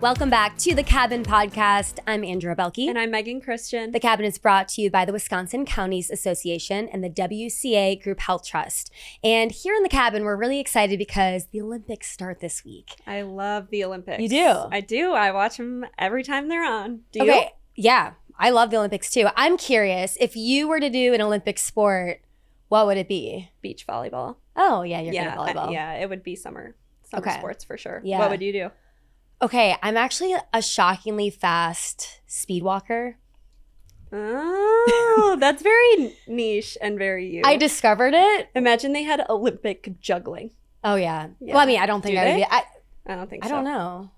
Welcome back to the Cabin Podcast. I'm Andrea Belke. And I'm Megan Christian. The Cabin is brought to you by the Wisconsin Counties Association and the WCA Group Health Trust. And here in the Cabin, we're really excited because the Olympics start this week. I love the Olympics. You do? I do. I watch them every time they're on. Do you? Okay. Yeah, I love the Olympics too. I'm curious, if you were to do an Olympic sport, what would it be? Beach volleyball. Oh, yeah, you're good at volleyball. Yeah, it would be summer sports for sure. Yeah. What would you do? Okay, I'm actually a shockingly fast speed walker. Oh, that's very niche and very you. I discovered it. Imagine they had Olympic juggling. Oh, yeah. Well, I mean, I don't think I would be. I don't think so. I don't know.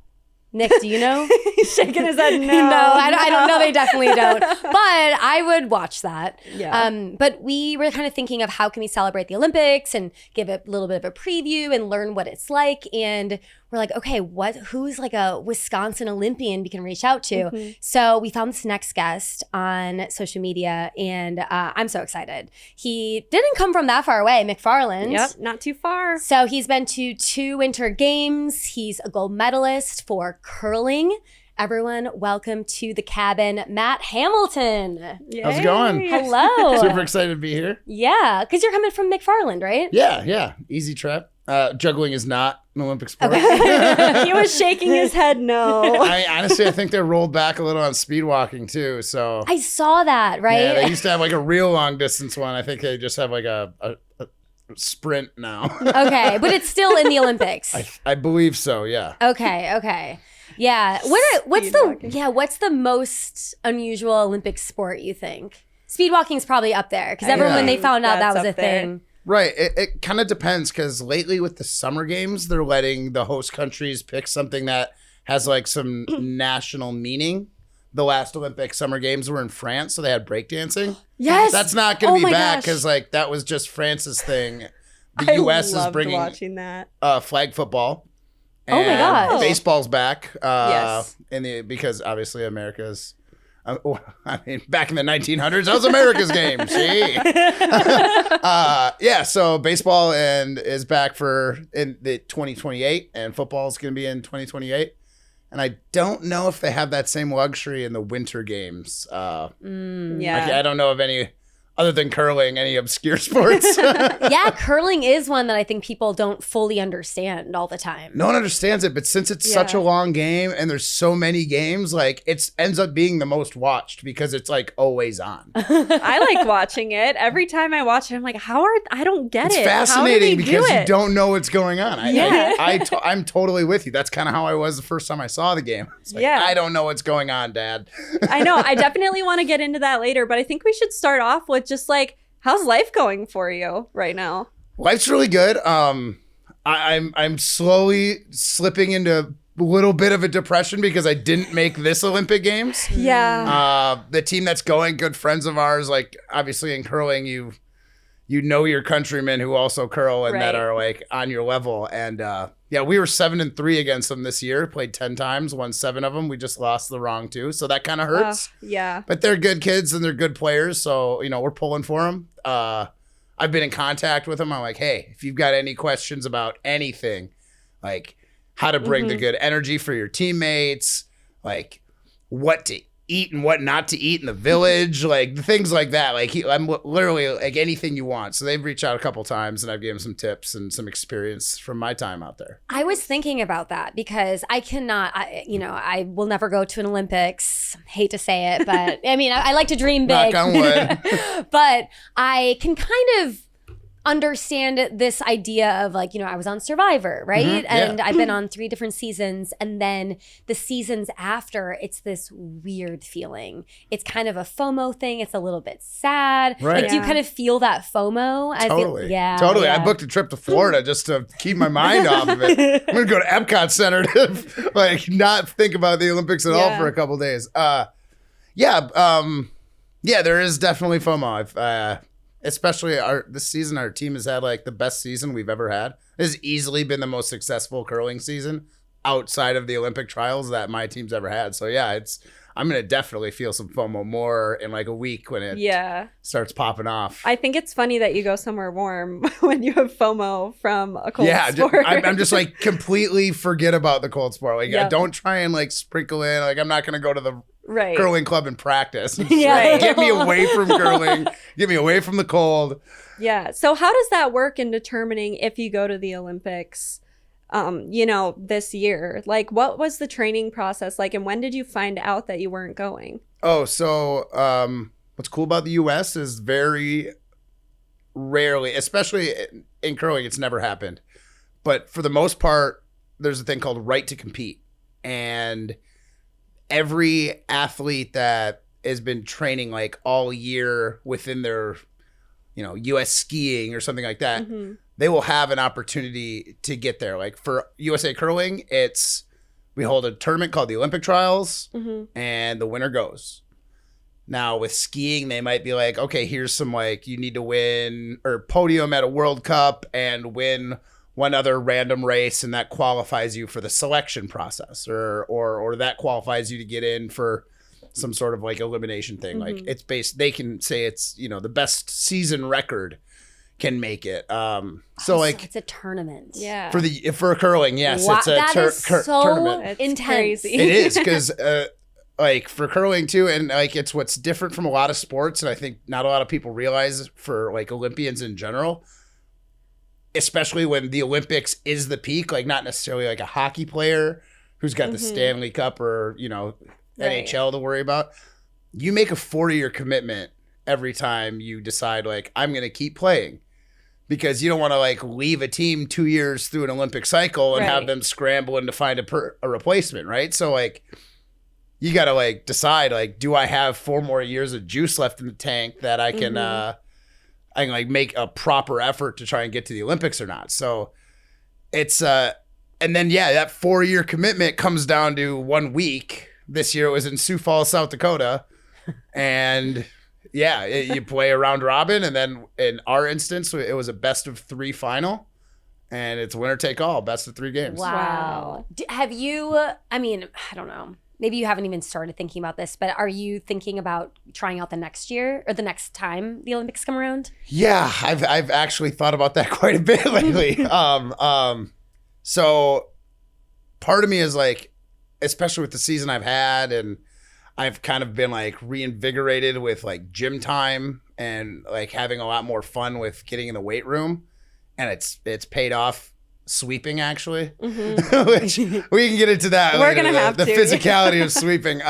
Nick, do you know? He's shaking his head no. No, I don't know. They definitely don't. But I would watch that. Yeah. But we were kind of thinking of how can we celebrate the Olympics and give a little bit of a preview and learn what it's like. And we're like, okay, who's like a Wisconsin Olympian we can reach out to? Mm-hmm. So we found this next guest on social media, and I'm so excited. He didn't come from that far away, McFarland. Yep, not too far. So he's been to 2 Winter Games. He's a gold medalist for curling. Everyone, welcome to the Cabin, Matt Hamilton. Yay. How's it going? Hello. Super excited to be here. Yeah, because you're coming from McFarland, right? Yeah. Easy trip. Juggling is not an Olympic sport. Okay. He was shaking his head no. I think they rolled back a little on speed walking too. So I saw that, right? Yeah, they used to have like a real long distance one. I think they just have like a sprint now. Okay, but it's still in the Olympics. I believe so. Yeah. Okay. Yeah. What's the most unusual Olympic sport you think? Speed walking's probably up there because everyone when they found out that was a thing. Right. It kind of depends because lately with the summer games, they're letting the host countries pick something that has like some national meaning. The last Olympic summer games were in France, so they had breakdancing. Yes. That's not going to be back gosh. because like that was just France's thing. The U.S. is bringing watching that. Flag football. Oh my gosh. Baseball's back. Yes. Because obviously America's. Back in the 1900s, that was America's game. See, so baseball is back in the 2028, and football is going to be in 2028. And I don't know if they have that same luxury in the winter games. Yeah, I don't know of any other than curling, any obscure sports. Yeah, curling is one that I think people don't fully understand all the time. No one understands it, but since it's such a long game and there's so many games, like it ends up being the most watched because it's like always on. I like watching it. Every time I watch it, I'm like, I don't get it. It's fascinating because you don't know what's going on. I'm totally with you. That's kind of how I was the first time I saw the game. It's like, I don't know what's going on, Dad. I know. I definitely want to get into that later, but I think we should start off with just like, how's life going for you right now? Life's really good. I'm slowly slipping into a little bit of a depression because I didn't make this Olympic Games. Yeah. The team that's going, good friends of ours, like obviously in curling, you know your countrymen who also curl and that are like on your level. And we were 7-3 against them this year. Played 10 times, won 7 of them. We just lost the wrong 2, so that kind of hurts. Yeah. But they're good kids and they're good players, so we're pulling for them. I've been in contact with them. I'm like, hey, if you've got any questions about anything, like how to bring the good energy for your teammates, like what to eat and what not to eat in the village, like things like that. Like I'm literally like anything you want. So they've reached out a couple times and I've given them some tips and some experience from my time out there. I was thinking about that because I will never go to an Olympics. Hate to say it, but I mean, I like to dream big. Knock on wood. But I can kind of understand this idea of like, I was on Survivor, right? And I've been on 3 different seasons. And then the seasons after, it's this weird feeling. It's kind of a FOMO thing. It's a little bit sad. Right. Like, do you kind of feel that FOMO? Totally. Totally. I booked a trip to Florida just to keep my mind off of it. I'm going to go to Epcot Center to like not think about the Olympics at all for a couple days. There is definitely FOMO. Especially this season, our team has had like the best season we've ever had. This has easily been the most successful curling season outside of the Olympic trials that my team's ever had. So I'm gonna definitely feel some FOMO more in like a week when it starts popping off. I think it's funny that you go somewhere warm when you have FOMO from a cold sport. I'm just like completely forget about the cold sport. Like I don't try and like sprinkle in. Like I'm not gonna go to the curling club and practice. Get me away from curling. Get me away from the cold. Yeah. So how does that work in determining if you go to the Olympics? This year, like what was the training process like, and when did you find out that you weren't going? Oh, so what's cool about the US is very rarely, especially in curling, it's never happened. But for the most part, there's a thing called right to compete. And every athlete that has been training like all year within their, US skiing or something like that, they will have an opportunity to get there. Like for USA curling, we hold a tournament called the Olympic Trials, and the winner goes. Now with skiing, they might be like, okay, here's some like you need to win or podium at a World Cup and win one other random race, and that qualifies you for the selection process, or that qualifies you to get in for some sort of like elimination thing. Like it's based. They can say it's the best season record can make it. So it's a tournament. Yeah. For curling, yes, wow, it's a that is so tournament. Intense. Crazy. It is because like for curling too, and like it's what's different from a lot of sports, and I think not a lot of people realize for like Olympians in general, especially when the Olympics is the peak. Like not necessarily like a hockey player who's got the Stanley Cup or NHL to worry about. You make a 4-year commitment every time you decide like I'm going to keep playing. Because you don't want to like leave a team 2 years through an Olympic cycle and have them scrambling to find a replacement, right? So like you got to like decide like, do I have 4 more years of juice left in the tank that I can like make a proper effort to try and get to the Olympics or not? So it's and then that 4-year commitment comes down to 1 week. This year it was in Sioux Falls, South Dakota, and you play a round robin, and then in our instance, it was a best of 3 final, and it's winner take all, best of 3 games. Wow. Have you, I don't know, maybe you haven't even started thinking about this, but are you thinking about trying out the next year or the next time the Olympics come around? Yeah, I've actually thought about that quite a bit lately. So part of me is like, especially with the season I've had, and I've kind of been like reinvigorated with like gym time and like having a lot more fun with getting in the weight room, and it's paid off sweeping actually, which we can get into that. We're later, gonna have the to. physicality of sweeping.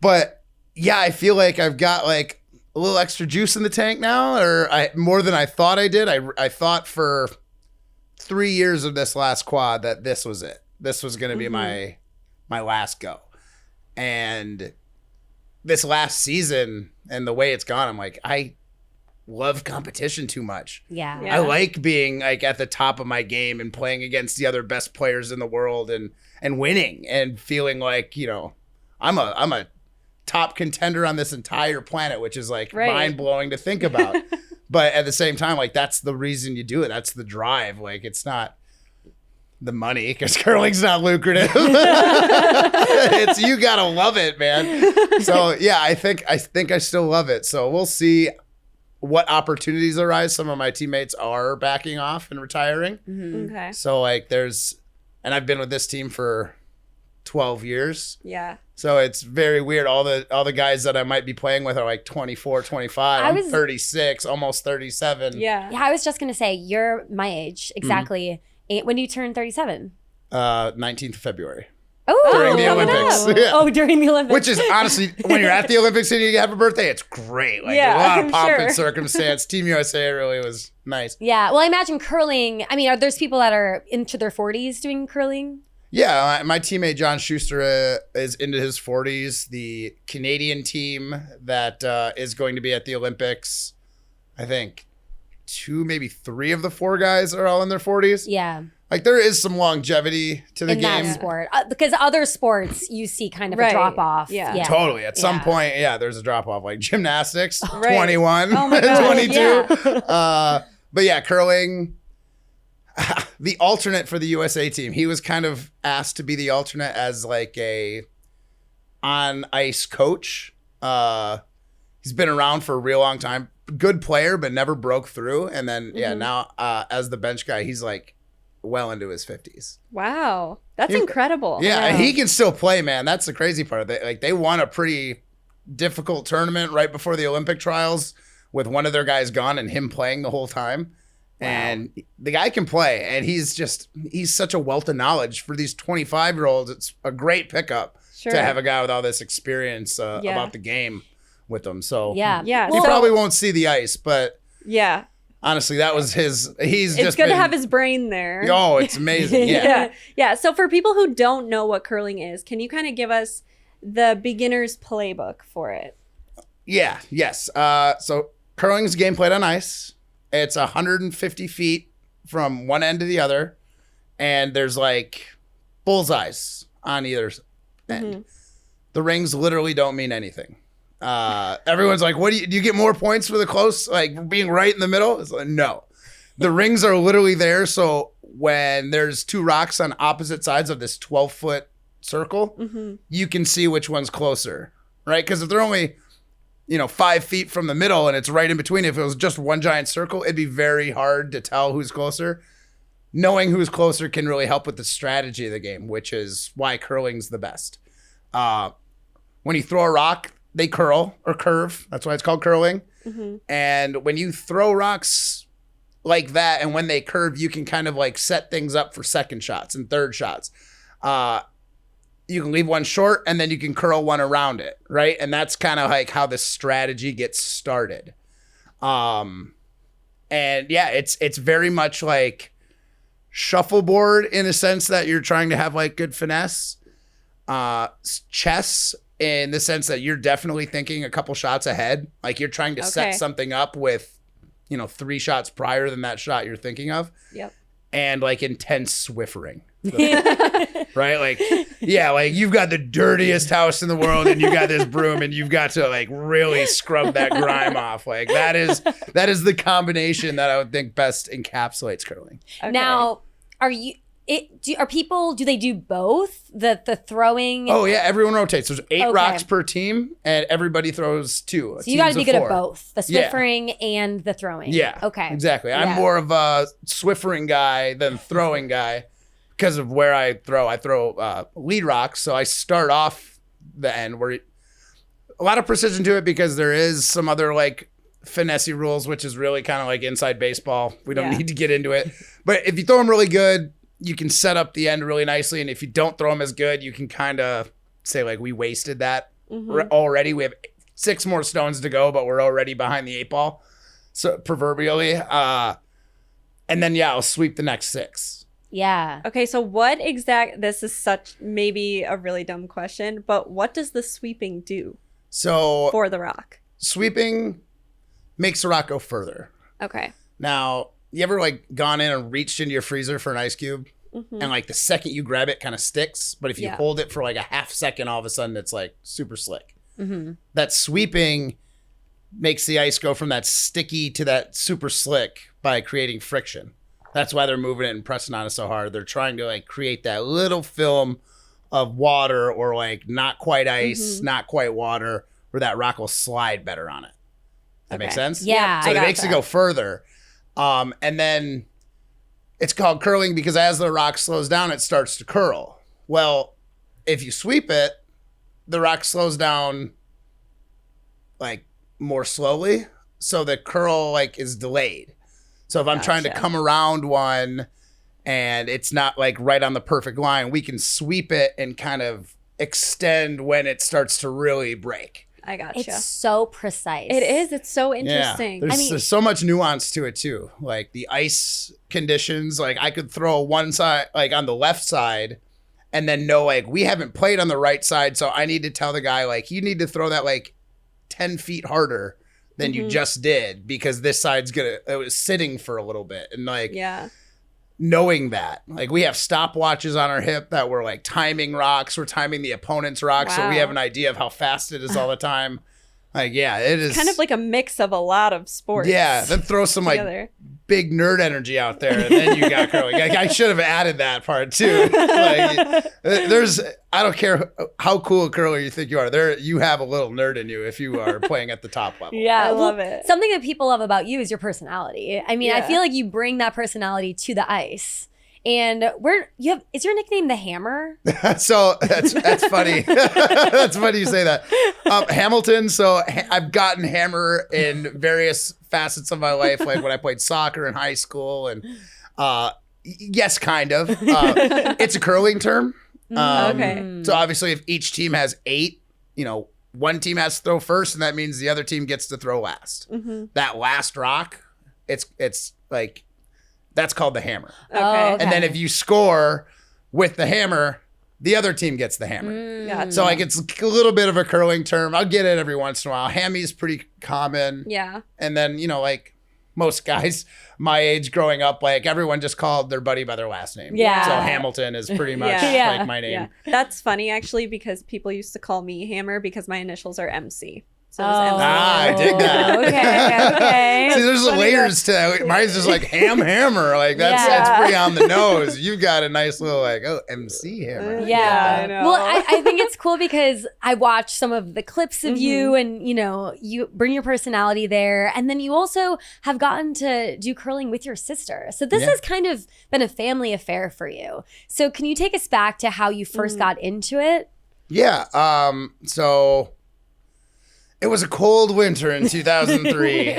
But yeah, I feel like I've got like a little extra juice in the tank now, or more than I thought I did. I thought for 3 years of this last quad that this was it. This was going to be my last go. And this last season and the way it's gone, I'm like, I love competition too much. Yeah. I like being like at the top of my game and playing against the other best players in the world and winning and feeling like, I'm a top contender on this entire planet, which is like mind blowing to think about. But at the same time, like that's the reason you do it. That's the drive. Like it's not the money, because curling's not lucrative. It's you gotta love it, man. So yeah, I think I still love it. So we'll see what opportunities arise. Some of my teammates are backing off and retiring. Okay. So like and I've been with this team for 12 years. Yeah. So it's very weird. All the guys that I might be playing with are like 24, 25. I'm 36, almost 37. Yeah. Yeah, I was just going to say, you're my age. Exactly. When do you turn 37? 19th of February. Oh, During the Olympics. Yeah. Oh, during the Olympics. Which is honestly, when you're at the Olympics and you have a birthday, it's great. Like a lot of pomp and circumstance. Team USA really was nice. Yeah. Well, I imagine curling. I mean, are there's people that are into their 40s doing curling? Yeah, my teammate John Schuster is into his 40s. The Canadian team that is going to be at the Olympics, I think 2, maybe 3 of the 4 guys are all in their 40s. Yeah. Like there is some longevity to the in game. that sport. Because other sports, you see kind of a drop off. Yeah. Totally. At some point, there's a drop off. Like gymnastics, 21, Oh my God. 22. Yeah. But yeah, curling. The alternate for the USA team, he was kind of asked to be the alternate as like a on ice coach. He's been around for a real long time. Good player, but never broke through. And then now as the bench guy, he's like well into his 50s. Wow, that's incredible. Yeah, and he can still play, man. That's the crazy part. They won a pretty difficult tournament right before the Olympic trials with one of their guys gone and him playing the whole time. Wow. And the guy can play, and he's such a wealth of knowledge for these 25-year-olds. It's a great pickup to have a guy with all this experience about the game with them. So he probably won't see the ice, but honestly, that was his. It's good to have his brain there. Oh, it's amazing. Yeah. So for people who don't know what curling is, can you kind of give us the beginner's playbook for it? Yeah. Yes. So curling is a game played on ice. It's 150 feet from one end to the other, and there's like bullseyes on either end. The rings literally don't mean anything. Everyone's like, "What do you get more points for the close, like being right in the middle?" It's like, no, the rings are literally there. So when there's two rocks on opposite sides of this 12-foot circle, you can see which one's closer, right? Because if they're only 5 feet from the middle and it's right in between, if it was just one giant circle, it'd be very hard to tell who's closer. Knowing who's closer can really help with the strategy of the game, which is why curling's the best. When you throw a rock, they curl or curve. That's why it's called curling. And when you throw rocks like that and when they curve, you can kind of like set things up for second shots and third shots. You can leave one short and then you can curl one around it, right? And that's kind of like how the strategy gets started. And yeah, it's very much like shuffleboard in the sense that you're trying to have like good finesse. Chess in the sense that you're definitely thinking a couple shots ahead. Like you're trying to set something up with, 3 shots prior than that shot you're thinking of. Yep. And like intense Swiffering. Right? Like, yeah, like you've got the dirtiest house in the world and you got this broom and you've got to like really scrub that grime off. Like that is the combination that I would think best encapsulates curling. Okay. Now, do they do both? The throwing? Oh yeah, everyone rotates. There's 8 rocks per team and everybody throws 2. So you got to be good at both, the Swiffering and the throwing. Yeah. Okay. Exactly. I'm more of a Swiffering guy than throwing guy because of where I throw. I throw lead rocks, so I start off the end where a lot of precision to it because there is some other like finesse rules, which is really kind of like inside baseball. We don't need to get into it. But if you throw them really good, you can set up the end really nicely. And if you don't throw them as good, you can kind of say like, we wasted that already. We have 6 more stones to go, but we're already behind the 8 ball. So proverbially. And then, I'll sweep the next 6. Yeah. Okay. So this is maybe a really dumb question, but what does the sweeping do for the rock? Sweeping makes the rock go further. Okay. Now, you ever like gone in and reached into your freezer for an ice cube and like the second you grab it kind of sticks, but if you hold it for like a half second, all of a sudden it's like super slick. That sweeping makes the ice go from that sticky to that super slick by creating friction. That's why they're moving it and pressing on it so hard. They're trying to like create that little film of water or like not quite ice, not quite water, where that rock will slide better on it. That makes sense? Yeah. So it makes it go further. And then it's called curling because as the rock slows down, it starts to curl. Well, if you sweep it, the rock slows down like more slowly. So the curl like is delayed. So if I'm trying to come around one and it's not like right on the perfect line, we can sweep it and kind of extend when it starts to really break. I gotcha. It's so precise. It is. It's so interesting. Yeah. There's so much nuance to it too. Like the ice conditions, like I could throw one side, like on the left side and then know like we haven't played on the right side. So I need to tell the guy like, you need to throw that like 10 feet harder than you just did because this side's it was sitting for a little bit. And like, knowing that, like we have stopwatches on our hip that we're like timing rocks, we're timing the opponent's rocks, so we have an idea of how fast it is all the time. Like, it is kind of like a mix of a lot of sports. Yeah, then throw some like big nerd energy out there, and then you got curling. Like, I should have added that part too. Like, I don't care how cool a curler you think you are. You have a little nerd in you if you are playing at the top level. Yeah, I love it. Something that people love about you is your personality. I mean, I Yeah. feel like you bring that personality to the ice. And is your nickname the Hammer? So that's funny. That's funny you say that. Hamilton. So I've gotten hammer in various facets of my life, like when I played soccer in high school, and yes, kind of. It's a curling term. Okay. So obviously, if each team has 8, one team has to throw first, and that means the other team gets to throw last. Mm-hmm. That last rock, it's like. That's called the hammer. Okay. Oh, okay. And then if you score with the hammer, the other team gets the hammer. Gotcha. So like it's a little bit of a curling term. I'll get it every once in a while. Hammy is pretty common. Yeah. And then, like most guys my age growing up, like everyone just called their buddy by their last name. Yeah. So Hamilton is pretty much Yeah. like my name. Yeah. That's funny actually, because people used to call me Hammer because my initials are MC. So it was MC. I dig that. Okay. See, there's layers to that. Mine's just like hammer. Like that's pretty on the nose. You got a nice little MC hammer. Yeah. I know. Well, I think it's cool because I watched some of the clips of you, and you bring your personality there, and then you also have gotten to do curling with your sister. So this has kind of been a family affair for you. So can you take us back to how you first got into it? Yeah. So it was a cold winter in 2003.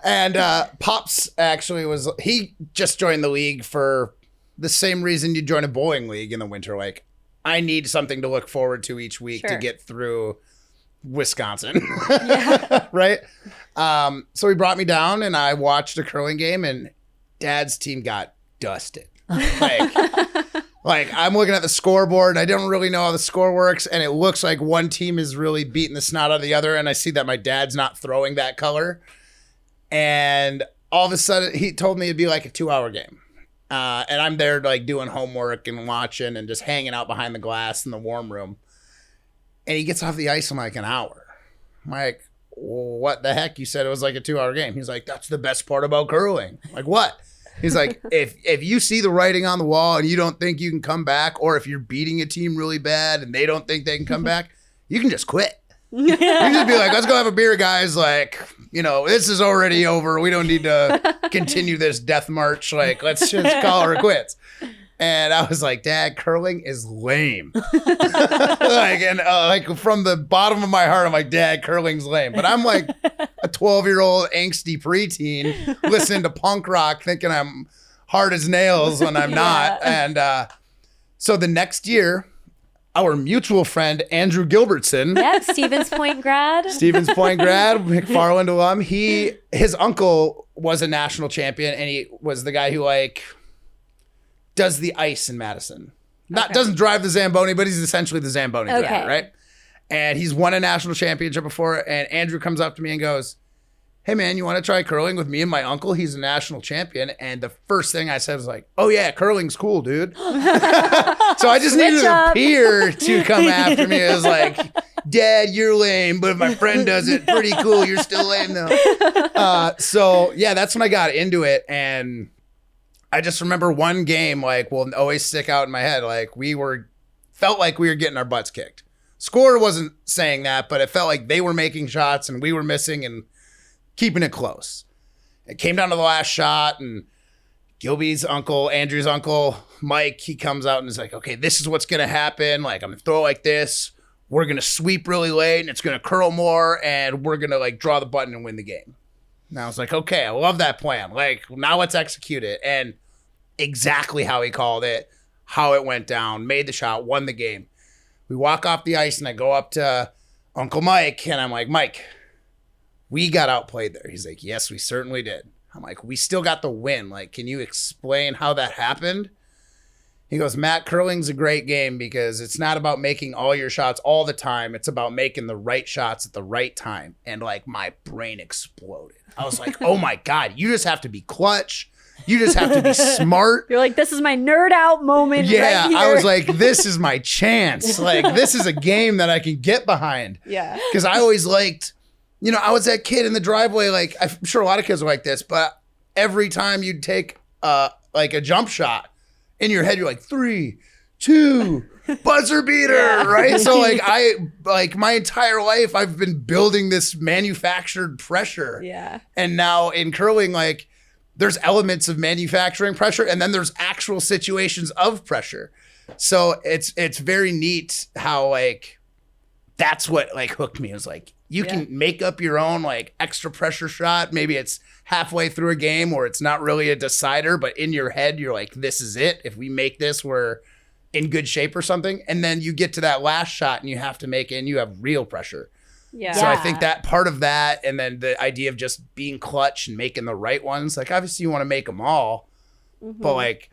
And Pops actually he just joined the league for the same reason you join a bowling league in the winter. Like, I need something to look forward to each week to get through Wisconsin. Right? So he brought me down and I watched a curling game, and Dad's team got dusted. Like I'm looking at the scoreboard and I don't really know how the score works, and it looks like one team is really beating the snot out of the other, and I see that my dad's not throwing that color. And all of a sudden he told me it'd be like a 2-hour game. And I'm there like doing homework and watching and just hanging out behind the glass in the warm room. And he gets off the ice in like an hour. I'm like, what the heck? You said it was like a 2-hour game. He's like, that's the best part about curling. I'm like, what? He's like, if you see the writing on the wall and you don't think you can come back, or if you're beating a team really bad and they don't think they can come back, you can just quit. You can just be like, let's go have a beer, guys. Like, this is already over. We don't need to continue this death march. Like, let's just call her quits. And I was like, Dad, curling is lame. Like from the bottom of my heart, I'm like, Dad, curling's lame. But I'm like a 12-year-old angsty preteen listening to punk rock, thinking I'm hard as nails when I'm not. And so the next year, our mutual friend, Andrew Gilbertson. Yep, Stevens Point grad. McFarland alum. His uncle was a national champion, and he was the guy who does the ice in Madison. Doesn't drive the Zamboni, but he's essentially the Zamboni driver, right? And he's won a national championship before. And Andrew comes up to me and goes, hey man, you want to try curling with me and my uncle? He's a national champion. And the first thing I said was like, oh yeah, curling's cool, dude. So I just needed a peer to come after me. It was like, Dad, you're lame, but if my friend does it, pretty cool. You're still lame though. So yeah, that's when I got into it. And I just remember one game will always stick out in my head. Like felt like we were getting our butts kicked. Score wasn't saying that, but it felt like they were making shots and we were missing and keeping it close. It came down to the last shot, and Gilby's uncle, Andrew's uncle, Mike, he comes out and is like, okay, this is what's going to happen. Like, I'm going to throw like this. We're going to sweep really late and it's going to curl more, and we're going to draw the button and win the game. And I was like, okay, I love that plan. Like, now let's execute it. And exactly how he called it, how it went down, made the shot, won the game. We walk off the ice and I go up to Uncle Mike and I'm like, Mike, we got outplayed there. He's like, yes, we certainly did. I'm like, we still got the win. Like, can you explain how that happened? He goes, Matt, curling's a great game because it's not about making all your shots all the time. It's about making the right shots at the right time. And my brain exploded. I was like, oh my God, you just have to be clutch. You just have to be smart. You're like, this is my nerd out moment. Yeah, right here. I was like, this is my chance. This is a game that I can get behind. Yeah. Because I always liked, I was that kid in the driveway. I'm sure a lot of kids are like this, but every time you'd take like a jump shot, in your head you're like 3, 2, buzzer beater, right? So like my entire life I've been building this manufactured pressure. Yeah. And now in curling, like there's elements of manufacturing pressure and then there's actual situations of pressure. So it's very neat how like that's what like hooked me. It was like you can make up your own like extra pressure shot. Maybe it's halfway through a game or it's not really a decider, but in your head you're like, this is it. If we make this, we're in good shape or something. And then you get to that last shot and you have to make it and you have real pressure. Yeah. So I think that part of that, and then the idea of just being clutch and making the right ones, like obviously you want to make them all, but like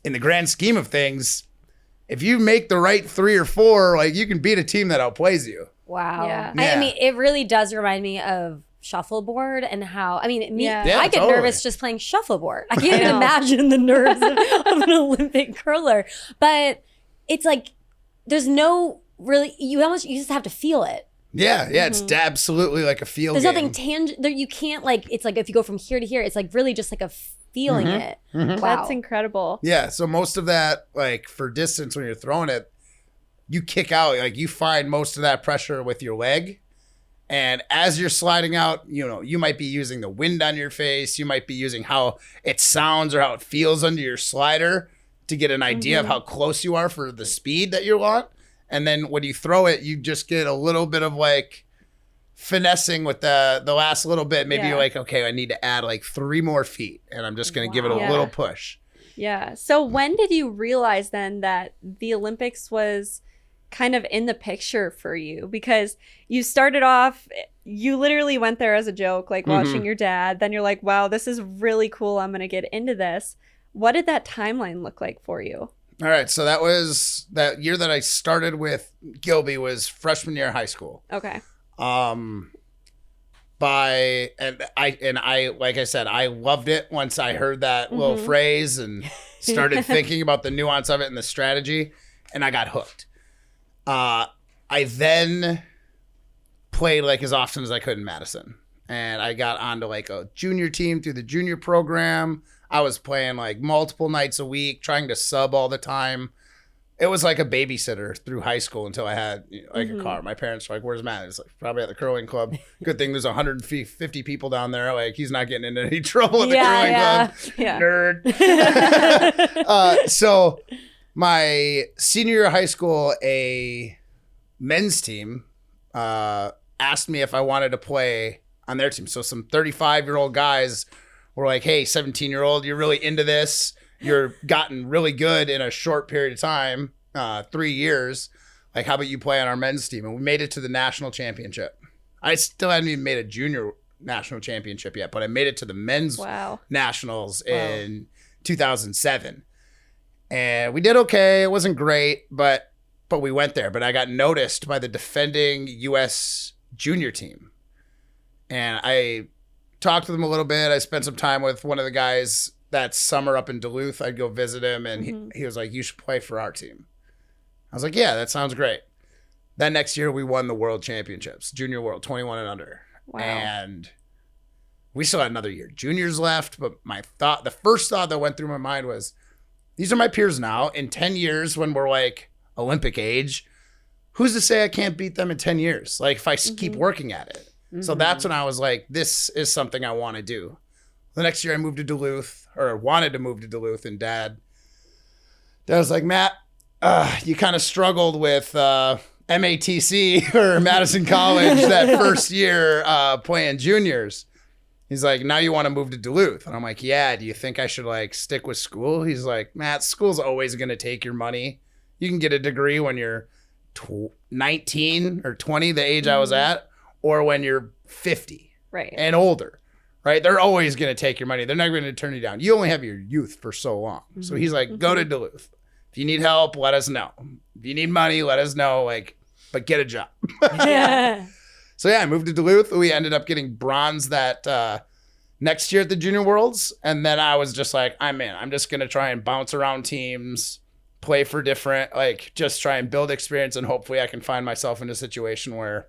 in the grand scheme of things, if you make the right 3 or 4, like you can beat a team that outplays you. Wow. Yeah. I mean, it really does remind me of shuffleboard and how, I mean, I get totally. nervous just playing shuffleboard. I can't even imagine the nerves of an Olympic curler. But it's like, there's no really, you just have to feel it. Yeah, it's absolutely like a feel There's game. nothing tangible. You can't like, it's like if you go from here to here, it's like really just like a feeling it. Wow. That's incredible. Yeah, so most of that, like for distance when you're throwing it, you kick out, like you find most of that pressure with your leg. And as you're sliding out, you know, you might be using the wind on your face. You might be using how it sounds or how it feels under your slider to get an idea of how close you are for the speed that you want. And then when you throw it, you just get a little bit of like finessing with the last little bit. Maybe you're like, okay, I need to add like 3 more feet and I'm just going to give it a little push. Yeah. So when did you realize then that the Olympics was kind of in the picture for you? Because you started off, you literally went there as a joke, like watching your dad. Then you're like, wow, this is really cool. I'm going to get into this. What did that timeline look like for you? All right. So that was that year that I started with Gilby was freshman year of high school. Okay. I like I said, I loved it once I heard that little phrase and started thinking about the nuance of it and the strategy, and I got hooked. I then played like as often as I could in Madison, and I got onto like a junior team through the junior program. I was playing like multiple nights a week, trying to sub all the time. It was like a babysitter through high school until I had like a car. My parents were like, "Where's Matt?" It's like probably at the curling club. Good thing there's 150 people down there. Like he's not getting into any trouble at the curling club. Nerd. So my senior year of high school, a men's team asked me if I wanted to play on their team. So some 35-year-old guys were like, "Hey, 17-year-old, you're really into this. You're gotten really good in a short period of time, 3 years. Like, how about you play on our men's team?" And we made it to the national championship. I still hadn't even made a junior national championship yet, but I made it to the men's nationals in 2007. And we did okay. It wasn't great, but we went there. But I got noticed by the defending U.S. junior team. And I talked to them a little bit. I spent some time with one of the guys that summer up in Duluth. I'd go visit him, and he was like, "You should play for our team." I was like, "Yeah, that sounds great." Then next year we won the world championships, junior world, 21 and under. Wow. And we still had another year. Juniors left, but the first thought that went through my mind was, these are my peers now. In 10 years, when we're like Olympic age, who's to say I can't beat them in 10 years? Like if I keep working at it. So that's when I was like, this is something I want to do. The next year I moved to Duluth, or wanted to move to Duluth, and Dad was like, "Matt, you kind of struggled with MATC or Madison College that first year playing juniors." He's like, "Now you want to move to Duluth." And I'm like, "Yeah, do you think I should like stick with school?" He's like, "Matt, school's always going to take your money. You can get a degree when you're 19 or 20, the age I was at, or when you're 50 and older. Right? They're always going to take your money. They're not going to turn you down. You only have your youth for so long." So he's like, "Go to Duluth. If you need help, let us know. If you need money, let us know. Like, but get a job." So yeah, I moved to Duluth. We ended up getting bronze that next year at the Junior Worlds. And then I was just like, I'm in. I'm just going to try and bounce around teams, play for different, like just try and build experience. And hopefully I can find myself in a situation where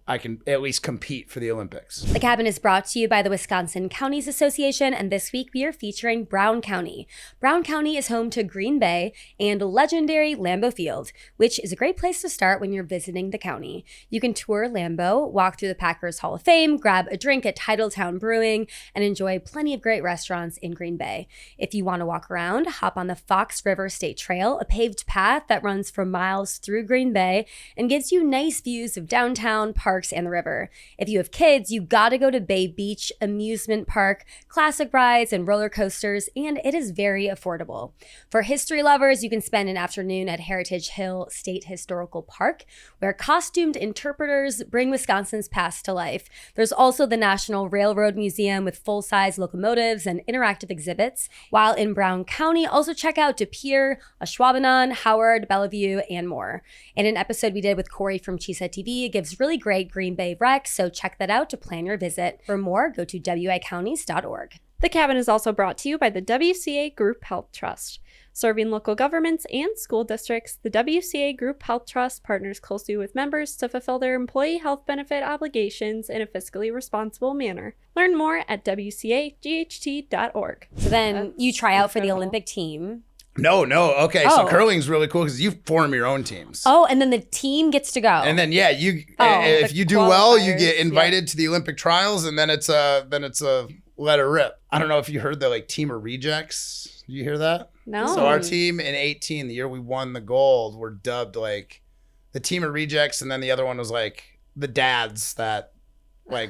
I can at least compete for the Olympics. The Cabin is brought to you by the Wisconsin Counties Association, and this week we are featuring Brown County. Brown County is home to Green Bay and legendary Lambeau Field, which is a great place to start when you're visiting the county. You can tour Lambeau, walk through the Packers Hall of Fame, grab a drink at Titletown Brewing, and enjoy plenty of great restaurants in Green Bay. If you want to walk around, hop on the Fox River State Trail, a paved path that runs for miles through Green Bay and gives you nice views of downtown, parks, and the river. If you have kids, you gotta go to Bay Beach Amusement Park, classic rides and roller coasters, and it is very affordable. For history lovers, you can spend an afternoon at Heritage Hill State Historical Park, where costumed interpreters bring Wisconsin's past to life. There's also the National Railroad Museum with full-size locomotives and interactive exhibits. While in Brown County, also check out De Pere, Ashwaubenon, Howard, Bellevue, and more. In an episode we did with Corey from Cheesehead TV, it gives really great Green Bay rec, so check that out to plan your visit. For more, go to wicounties.org. The Cabin is also brought to you by the WCA Group Health Trust. Serving local governments and school districts, the WCA Group Health Trust partners closely with members to fulfill their employee health benefit obligations in a fiscally responsible manner. Learn more at wcaght.org. So then you try out for the Olympic team. No. Okay, so curling's really cool because you form your own teams. Oh, and then the team gets to go. And then if you do well, you get invited to the Olympic trials, and then it's a let it rip. I don't know if you heard the team of rejects. Did you hear that? No. So our team in 2018, the year we won the gold, were dubbed the team of rejects, and then the other one was the dads that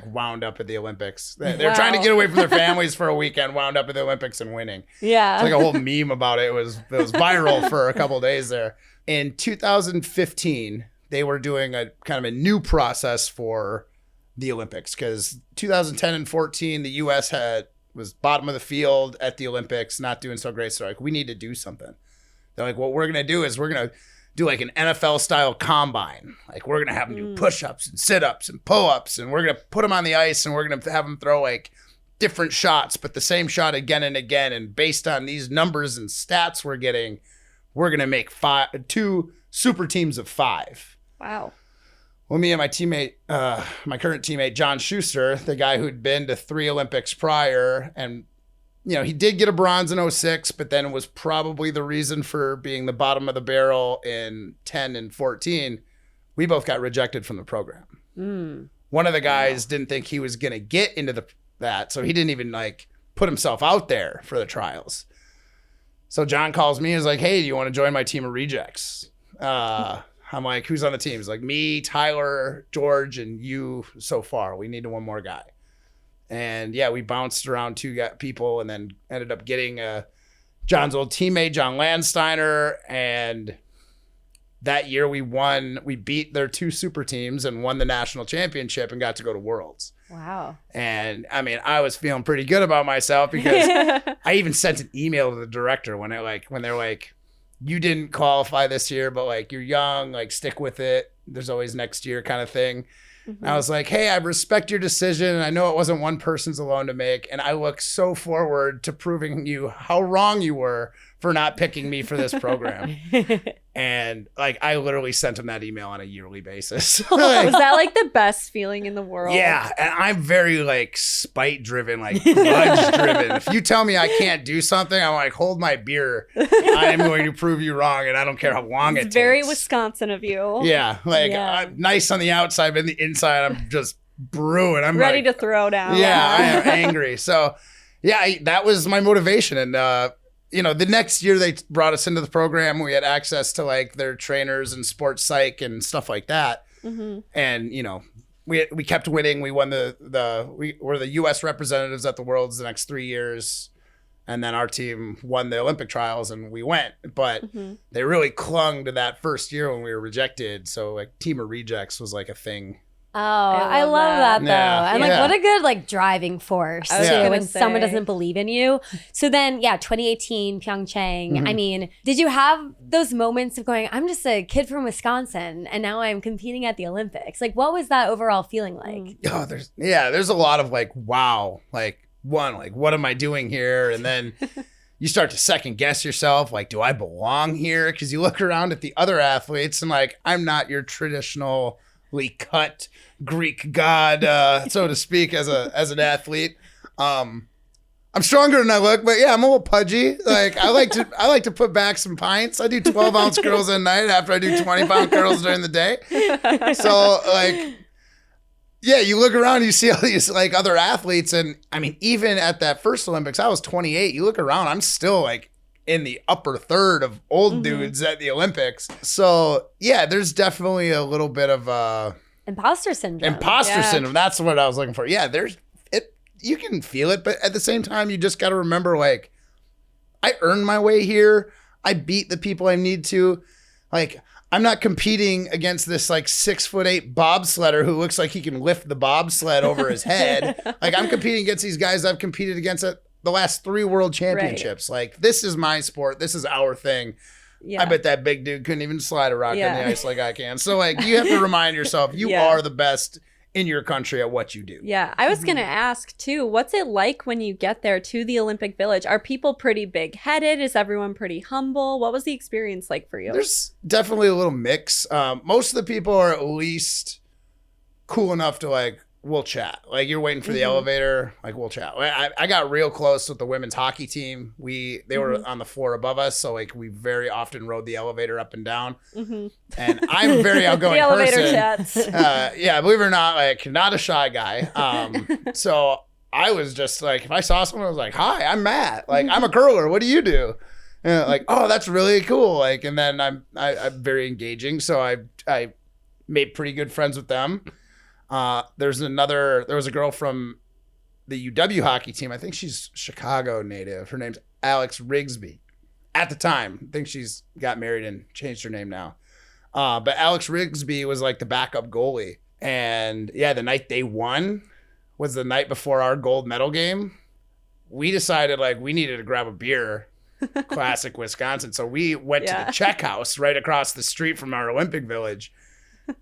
wound up at the Olympics. They're trying to get away from their families for a weekend, wound up at the Olympics and winning. Yeah. It's a whole meme about it. It was viral for a couple of days there. In 2015, they were doing a kind of a new process for the Olympics because 2010 and 14, the U.S. was bottom of the field at the Olympics, not doing so great. So we need to do something. They're what we're going to do is we're going to do an NFL style combine. We're going to have them do push-ups and sit-ups and pull-ups, and we're going to put them on the ice, and we're going to have them throw different shots, but the same shot again and again. And based on these numbers and stats we're getting, we're going to make 2 super teams of 5. Wow. Well, me and my teammate, my current teammate, John Schuster, the guy who'd been to 3 Olympics prior, and he did get a bronze in 06, but then was probably the reason for being the bottom of the barrel in 10 and 14. We both got rejected from the program. One of the guys didn't think he was going to get into that, so he didn't even put himself out there for the trials. So John calls me and is hey, do you want to join my team of rejects? I'm who's on the team? He's me, Tyler, George, and you so far. We need one more guy. And yeah, we bounced around 2 people and then ended up getting John's old teammate, John Landsteiner. And that year we beat their 2 super teams and won the national championship and got to go to Worlds. Wow. And I was feeling pretty good about myself because I even sent an email to the director when they're you didn't qualify this year, but you're young, stick with it. There's always next year kind of thing. Mm-hmm. I was hey, I respect your decision. And I know it wasn't one person's alone to make. And I look so forward to proving you how wrong you were for not picking me for this program. And I literally sent him that email on a yearly basis. Was that the best feeling in the world? Yeah. And I'm very spite driven, grudge driven. If you tell me I can't do something, I'm hold my beer. I am going to prove you wrong. And I don't care how long it takes. Very Wisconsin of you. Yeah. I'm nice on the outside, but in the inside, I'm just brewing. I'm ready to throw down. Yeah. I am angry. So yeah, that was my motivation. And, the next year they brought us into the program. We had access to their trainers and sports psych and stuff like that. Mm-hmm. And, we kept winning. We won we were the U.S. representatives at the Worlds the next 3 years. And then our team won the Olympic trials and we went. But they really clung to that first year when we were rejected. So team of rejects was a thing. Oh, I love that though. Yeah. And what a good driving force too when someone doesn't believe in you. So then 2018 Pyeongchang. Mm-hmm. I mean, did you have those moments of going, I'm just a kid from Wisconsin and now I'm competing at the Olympics? What was that overall feeling like? Oh, there's a lot of wow. What am I doing here? And then you start to second guess yourself. Do I belong here? Because you look around at the other athletes and I'm not your traditional perfectly cut Greek god, so to speak, as an athlete. I'm stronger than I look, but yeah, I'm a little pudgy. Like I like to put back some pints. I do 12-ounce curls at night after I do 20-pound curls during the day. So like, yeah, you look around, you see all these like other athletes, and I mean, even at that first Olympics, I was 28. You look around, I'm still like in the upper third of old dudes at the Olympics. So yeah, there's definitely a little bit of imposter syndrome. Imposter syndrome. That's what I was looking for. Yeah, there's it. You can feel it, but at the same time, you just got to remember, like, I earned my way here. I beat the people I need to. Like, I'm not competing against this like 6'8" bobsledder who looks like he can lift the bobsled over his head. Like, I'm competing against these guys I've competed against at the last 3 world championships. Right. Like, this is my sport. This is our thing. Yeah. I bet that big dude couldn't even slide a rock on the ice like I can. So like, you have to remind yourself you are the best in your country at what you do. Yeah. I was going to ask too, what's it like when you get there to the Olympic Village? Are people pretty big headed? Is everyone pretty humble? What was the experience like for you? There's definitely a little mix. Most of the people are at least cool enough to like, we'll chat. Like you're waiting for the elevator, like we'll chat. I got real close with the women's hockey team. They were on the floor above us, so like we very often rode the elevator up and down. And I'm a very outgoing the elevator person. chats. Yeah, believe it or not, like not a shy guy. So I was just like, if I saw someone, I was like, "Hi, I'm Matt. Like I'm a curler. What do you do?" And like, "Oh, that's really cool." Like, and then I'm very engaging, so I made pretty good friends with them. There was a girl from the UW hockey team. I think she's Chicago native. Her name's Alex Rigsby. At the time, I think she's got married and changed her name now. But Alex Rigsby was like the backup goalie. And yeah, the night they won was the night before our gold medal game. We decided like we needed to grab a beer. Classic Wisconsin. So we went to the Czech house right across the street from our Olympic Village.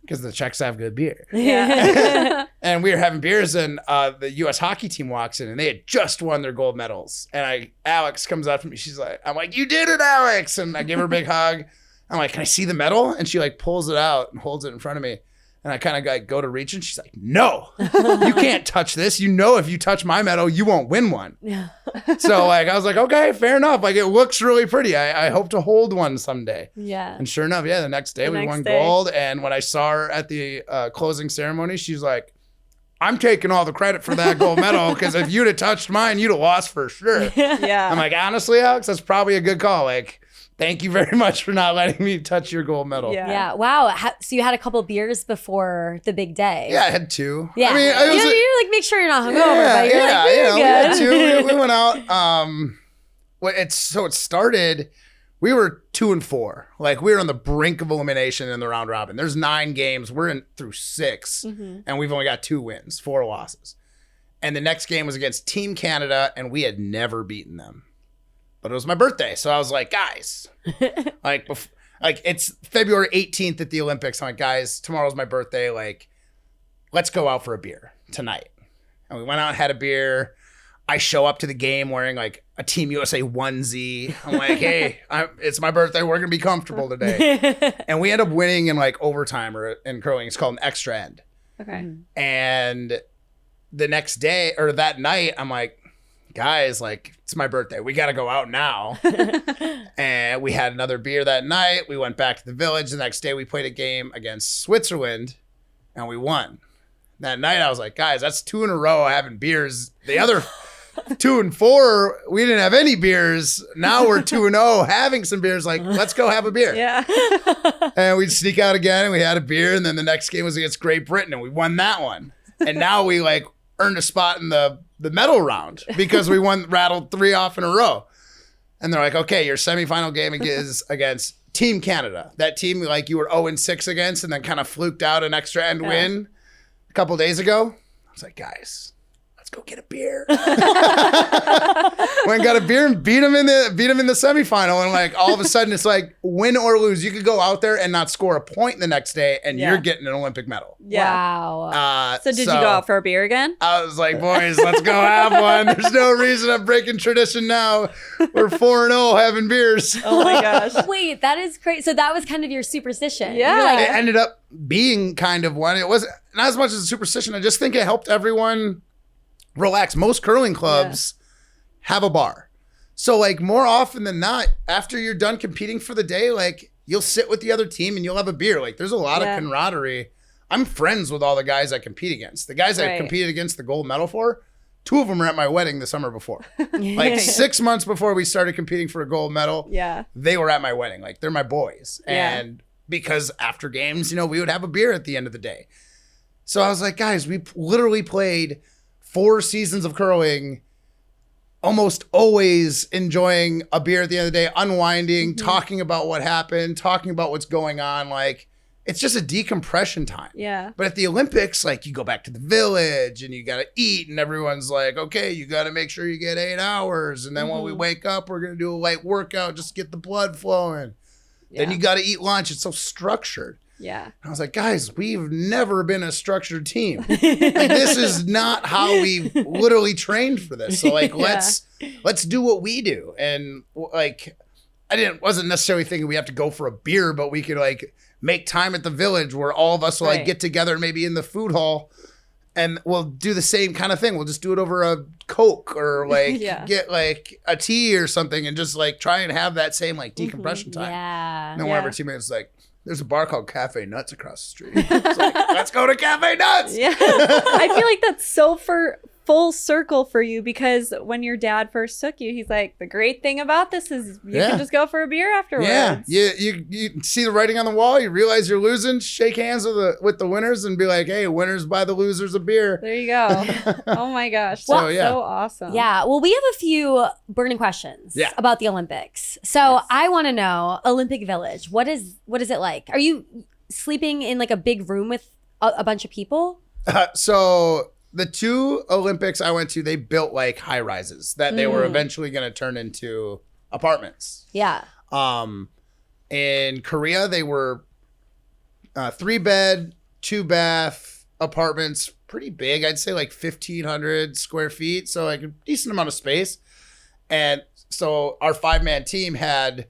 Because the Czechs have good beer. Yeah. And we were having beers, and the U.S. hockey team walks in, and they had just won their gold medals. And Alex comes up to me. I'm like, "You did it, Alex!" And I give her a big hug. I'm like, "Can I see the medal?" And she like pulls it out and holds it in front of me. And I kind of like go to reach, and she's like, "No, you can't touch this. You know, if you touch my medal, you won't win one." Yeah. So like, I was like, "Okay, fair enough. Like, it looks really pretty. I hope to hold one someday." Yeah. And sure enough, the next day we won gold. And when I saw her at the closing ceremony, she's like, "I'm taking all the credit for that gold medal because if you'd have touched mine, you'd have lost for sure." Yeah. I'm like, "Honestly, Alex, that's probably a good call. Like, thank you very much for not letting me touch your gold medal." Yeah. Wow. So you had a couple beers before the big day. Yeah, I had 2. Yeah. I mean, you like make sure you're not hungover, but you're like, we had 2. We went out. It started. We were 2-4. Like we were on the brink of elimination in the round robin. There's 9 games. We're in through 6, and we've only got 2 wins, 4 losses. And the next game was against Team Canada, and we had never beaten them. But it was my birthday, so I was like, "Guys, like it's February 18th at the Olympics. I'm like, guys, tomorrow's my birthday. Like, let's go out for a beer tonight." And we went out and had a beer. I show up to the game wearing like a Team USA onesie. I'm like, "Hey, it's my birthday. We're gonna be comfortable today." And we end up winning in like overtime or in curling. It's called an extra end. Okay. And the next day or that night, I'm like, "Guys, like it's my birthday. We got to go out now." And we had another beer that night. We went back to the village. The next day we played a game against Switzerland and we won. That night I was like, "Guys, that's 2 in a row having beers. The other 2 and 4, we didn't have any beers. Now we're 2-0 having some beers. Like, let's go have a beer." Yeah. And we'd sneak out again and we had a beer. And then the next game was against Great Britain and we won that one. And now we like earned a spot in the medal round because we rattled 3 off in a row. And they're like, "Okay, your semifinal game is against Team Canada." That team like you were 0-6 against and then kind of fluked out an extra end win a couple days ago. I was like, "Guys, go get a beer. Went and got a beer and beat him in the semifinal. And like all of a sudden it's like win or lose. You could go out there and not score a point the next day and you're getting an Olympic medal. Yeah. Wow. So did you go out for a beer again? I was like, boys, let's go have one. There's no reason I'm breaking tradition now. We're 4-0 having beers. Oh my gosh. Wait, that is crazy. So that was kind of your superstition. Yeah. You're like, It ended up being kind of one. It wasn't not as much as a superstition. I just think it helped everyone relax. Most curling clubs have a bar. So like more often than not, after you're done competing for the day, like you'll sit with the other team and you'll have a beer. Like there's a lot of camaraderie. I'm friends with all the guys I compete against. The guys I competed against the gold medal for, 2 of them were at my wedding the summer before. Like 6 months before we started competing for a gold medal, they were at my wedding. Like they're my boys. And because after games, we would have a beer at the end of the day. So I was like, guys, we literally played 4 seasons of curling, almost always enjoying a beer at the end of the day, unwinding, talking about what happened, talking about what's going on. Like, it's just a decompression time. Yeah. But at the Olympics, like, you go back to the village and you got to eat, and everyone's like, okay, you got to make sure you get 8 hours. And then when we wake up, we're going to do a light workout just to get the blood flowing. Yeah. Then you got to eat lunch. It's so structured. Yeah. I was like, guys, we've never been a structured team. Like, this is not how we literally trained for this. So like, let's do what we do. And like, wasn't necessarily thinking we have to go for a beer, but we could like make time at the village where all of us will like get together, maybe in the food hall, and we'll do the same kind of thing. We'll just do it over a Coke or like get like a tea or something and just like try and have that same like decompression time. Yeah. And then one of our teammates was like, there's a bar called Cafe Nuts across the street. It's like, let's go to Cafe Nuts. Yeah. I feel like that's so full circle for you, because when your dad first took you, he's like, the great thing about this is you can just go for a beer afterwards. Yeah. You see the writing on the wall, you realize you're losing, shake hands with the winners and be like, hey, winners buy the losers a beer. There you go. Oh my gosh. So, That's so awesome. Yeah. Well, we have a few burning questions about the Olympics. So I want to know, Olympic Village, what is it like? Are you sleeping in like a big room with a bunch of people? So the 2 Olympics I went to, they built like high rises that they were eventually going to turn into apartments. Yeah. In Korea, they were 3-bed, 2-bath apartments, pretty big. I'd say like 1,500 square feet. So like a decent amount of space. And so our 5-man team had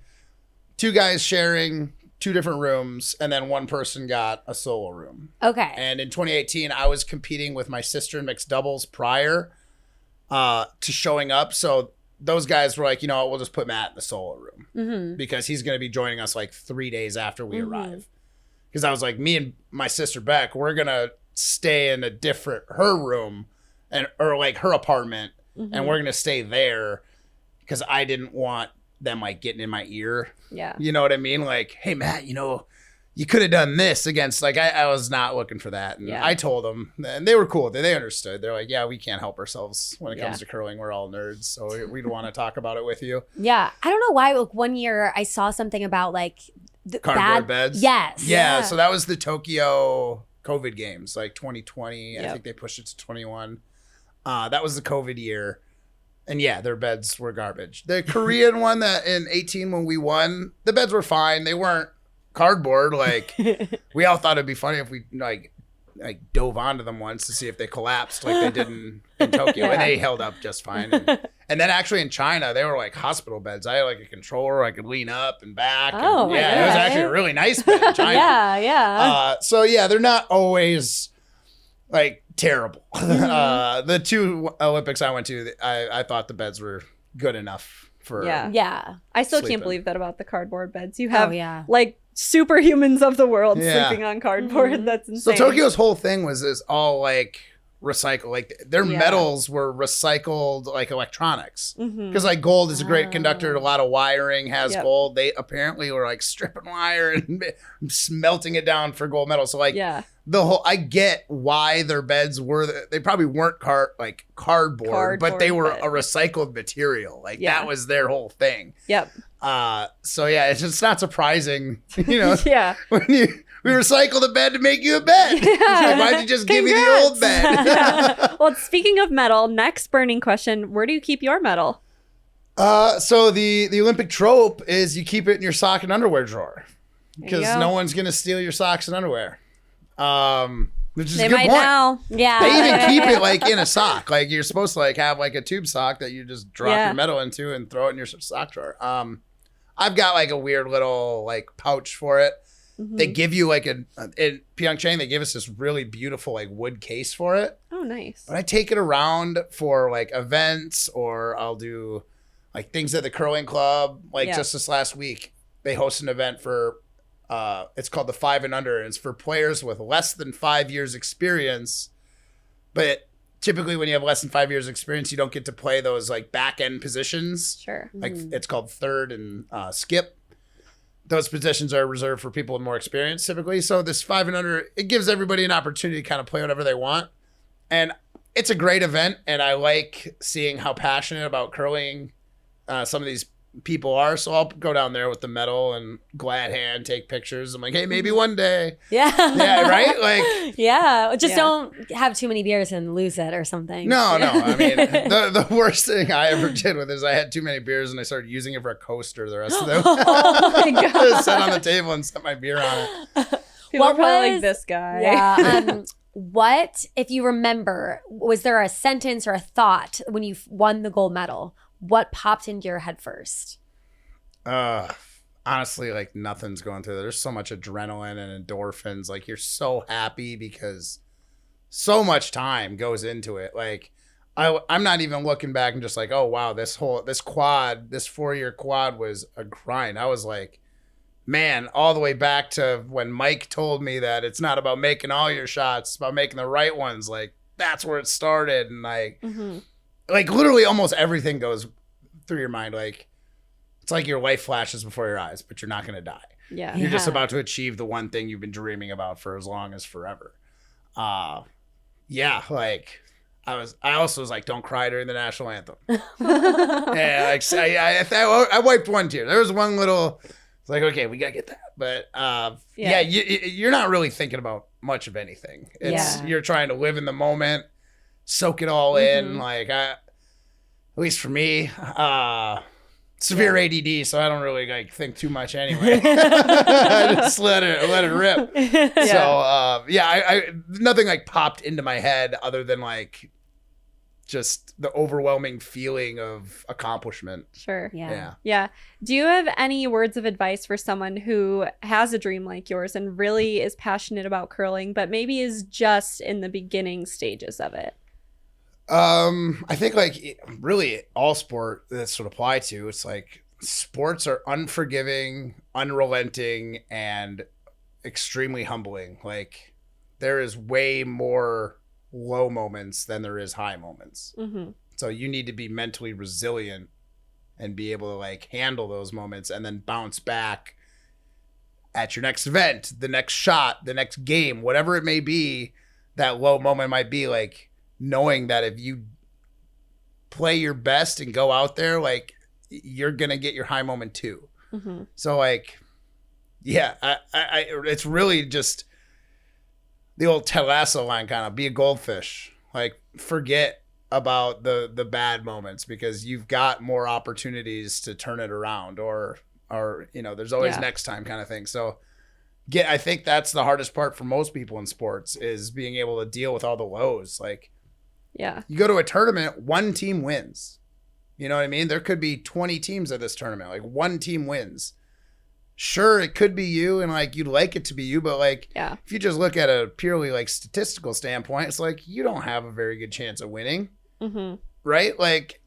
2 guys sharing 2 different rooms, and then 1 person got a solo room. Okay. And in 2018, I was competing with my sister in mixed doubles prior to showing up. So those guys were like, we'll just put Matt in the solo room because he's going to be joining us like 3 days after we arrive. Because I was like, me and my sister Beck, we're going to stay in her room or like her apartment, and we're going to stay there because I didn't want them like getting in my ear. Yeah. You know what I mean? Like, hey, Matt, you could have done this against, like, I was not looking for that. And I told them, and they were cool. They understood. They're like, yeah, we can't help ourselves when it comes to curling. We're all nerds. So we'd want to talk about it with you. Yeah. I don't know why. Like, one year I saw something about like cardboard beds. Yes. Yeah. So that was the Tokyo COVID games, like 2020. I think they pushed it to 21. That was the COVID year. And yeah, their beds were garbage. The Korean one that in 18 when we won, the beds were fine. They weren't cardboard. Like, we all thought it'd be funny if we like dove onto them once to see if they collapsed like they did in Tokyo. And they held up just fine. And then actually in China, they were like hospital beds. I had like a controller. I could lean up and back. Oh, and, it was actually a really nice bed in China. Yeah. So yeah, they're not always like terrible. The 2 Olympics I went to, I thought the beds were good enough for I still sleeping. can't believe that about the cardboard beds. You have like superhumans of the world sleeping on cardboard. That's insane. So Tokyo's whole thing was all like recycle, like their metals were recycled like electronics, because like gold is a great conductor. A lot of wiring has gold. They apparently were like stripping wire and smelting it down for gold metal. So like the whole, I get why their beds were, they probably weren't cardboard, but they were a recycled material. Like that was their whole thing. Yep. So yeah, it's just not surprising, when We recycle the bed to make you a bed. Like, why'd you just give me the old bed? Well, speaking of metal, next burning question, where do you keep your medal? So the Olympic trope is you keep it in your sock and underwear drawer because go. no one's gonna steal your socks and underwear. Which is They a good might point. now. Yeah. They even keep it like in a sock. Like you're supposed to like have like a tube sock that you just drop Yeah. your medal into and throw it in your sock drawer. I've got like a weird little like pouch for it. They give you like in Pyeongchang, they give us this really beautiful like wood case for it. Oh, nice. But I take it around for like events, or I'll do like things at the curling club. Like just this last week, they host an event for it's called the 5 and Under, and it's for players with less than 5 years experience. But typically when you have less than 5 years experience, you don't get to play those like back end positions. Sure. Like it's called third and skip. Those positions are reserved for people with more experience typically. So this 5 and Under, it gives everybody an opportunity to kind of play whatever they want. And it's a great event. And I like seeing how passionate about curling some of these people are. So I'll go down there with the medal and glad hand, take pictures. I'm like, hey, maybe one day. Yeah. Yeah, right? Like, yeah. Just don't have too many beers and lose it or something. no. I mean, the worst thing I ever did with is I had too many beers and I started using it for a coaster the rest of them. Oh my God. I sat on the table and set my beer on it. People What are probably was- like, this guy. Yeah. What, if you remember, was there a sentence or a thought when you won the gold medal? What popped into your head first? Honestly, like nothing's going through there. There's so much adrenaline and endorphins. Like you're so happy because so much time goes into it. Like I'm not even looking back and just like, oh wow, this 4-year quad was a grind. I was like, man, all the way back to when Mike told me that it's not about making all your shots, it's about making the right ones. Like that's where it started. And like literally almost everything goes through your mind. Like it's like your life flashes before your eyes, but you're not going to die. Yeah. You're just about to achieve the one thing you've been dreaming about for as long as forever. Yeah, like I also was like, don't cry during the national anthem. Yeah, like I wiped one tear. There was one little, it's like, okay, we gotta get that. But you're not really thinking about much of anything. It's you're trying to live in the moment, soak it all in. Like at least for me, severe ADD, so I don't really like think too much anyway. I just let it rip. So I nothing like popped into my head other than like just the overwhelming feeling of accomplishment. Sure. Yeah. Do you have any words of advice for someone who has a dream like yours and really is passionate about curling, but maybe is just in the beginning stages of it? I think like really all sport this would apply to, it's like sports are unforgiving, unrelenting, and extremely humbling. Like there is way more low moments than there is high moments. So you need to be mentally resilient and be able to like handle those moments and then bounce back at your next event, the next shot, the next game, whatever it may be. That low moment might be like knowing that if you play your best and go out there, like you're gonna get your high moment too. So like, yeah, I it's really just the old Ted Lasso line, kind of be a goldfish. Like forget about the bad moments because you've got more opportunities to turn it around, or there's always next time kind of thing. So I think that's the hardest part for most people in sports is being able to deal with all the lows. Like, you go to a tournament, one team wins. You know what I mean? There could be 20 teams at this tournament. Like one team wins. Sure, it could be you and like you'd like it to be you, but like if you just look at a purely like statistical standpoint, it's like you don't have a very good chance of winning. Right? Like,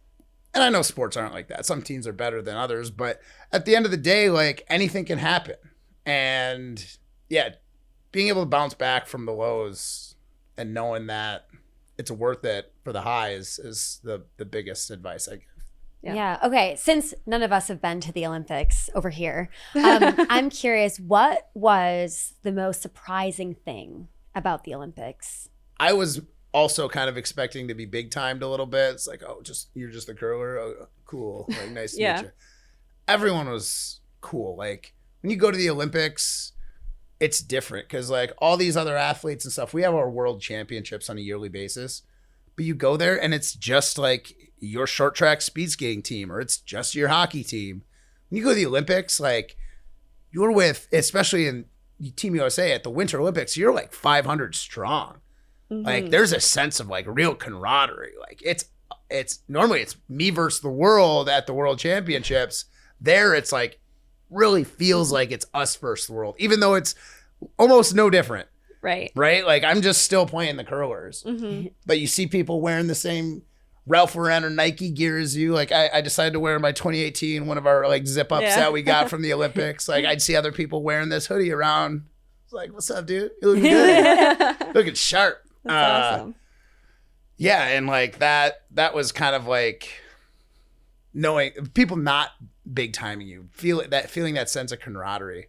and I know sports aren't like that. Some teams are better than others, but at the end of the day, like anything can happen. And being able to bounce back from the lows and knowing that it's worth it for the highs is the biggest advice I give. Yeah. Okay. Since none of us have been to the Olympics over here, I'm curious, what was the most surprising thing about the Olympics? I was also kind of expecting to be big timed a little bit. It's like, oh, you're just the curler. Oh, cool. Like, nice to meet you. Everyone was cool. Like when you go to the Olympics, it's different because like all these other athletes and stuff, we have our world championships on a yearly basis, but you go there and it's just like your short track speed skating team, or it's just your hockey team. When you go to the Olympics, like you're with, especially in Team USA at the Winter Olympics, you're like 500 strong. Like there's a sense of like real camaraderie. Like it's normally it's me versus the world at the World Championships. There it's like really feels like it's us versus the world, even though it's almost no different. Right. Like I'm just still playing the curlers, but you see people wearing the same Ralph Lauren or Nike gear as you. Like I decided to wear my 2018, one of our like zip ups that we got from the Olympics. Like I'd see other people wearing this hoodie around. It's like, what's up, dude? You looking good. Looking sharp. That's awesome. Yeah, and like that was kind of like knowing people not big timing you, feeling that sense of camaraderie.